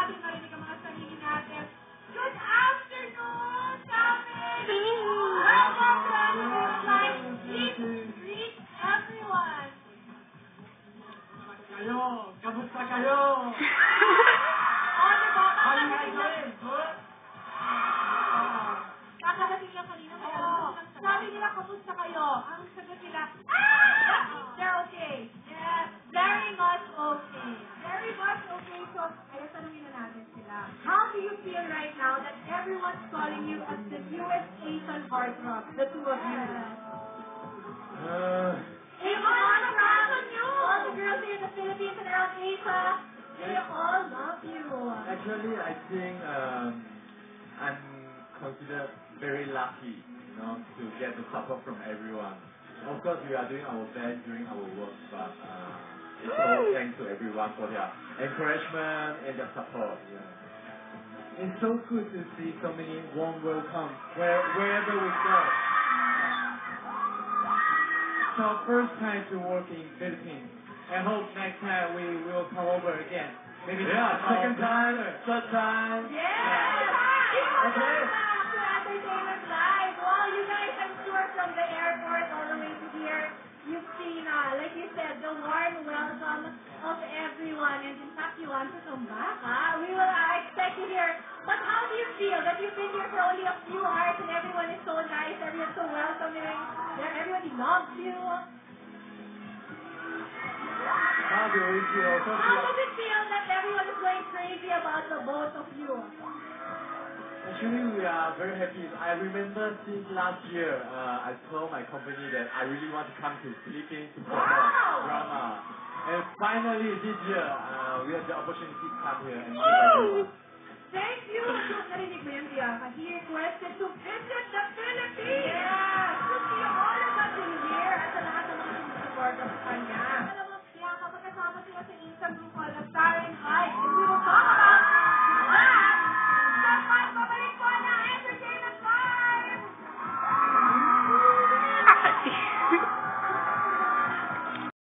natin marinig ang mga sarili natin. Good afternoon, Sabi! Welcome to Animal Life. Greet everyone. Kayo! Kamusta kayo? Diba? How you guys doing? Good? Kakarating lang kanina. Sabi nila, kamusta kayo? Ang sagot nila, they're okay. Yes, very much okay. Very much okay. So, ayun, tanungin na natin sila. How do you feel right now that everyone's calling you as the newest Asian heartthrob? The two of you. All the girls here in the Philippines and around Asia, they all love you. Actually, I think I'm considered very lucky, to get the support from everyone. Of course, we are doing our best during our work, but it's all thanks to everyone for their encouragement and their support. Yeah. It's so good to see so many warm welcomes wherever we go. It's our first time to work in Philippines. I hope next time we will come over again. Maybe second time, third time. Yes! Okay. To Entertainment Live. Wow, you guys, I'm sure from the airport all the way to here, you've seen, like you said, the warm welcome of everyone. And in fact, you want to come back, We will expect you here. But how do you feel that you've been here for only a few hours and everyone is so nice, everyone's so welcoming, everybody loves you? How do we feel? How does it feel that everyone is going crazy about the both of you? Actually, we are very happy. I remember since last year, I told my company that I really want to come to Philippines to promote drama. And finally, this year, we have the opportunity to come here and meet everyone. Thank you! So, narinig mo yan, Bianca. He requested to visit the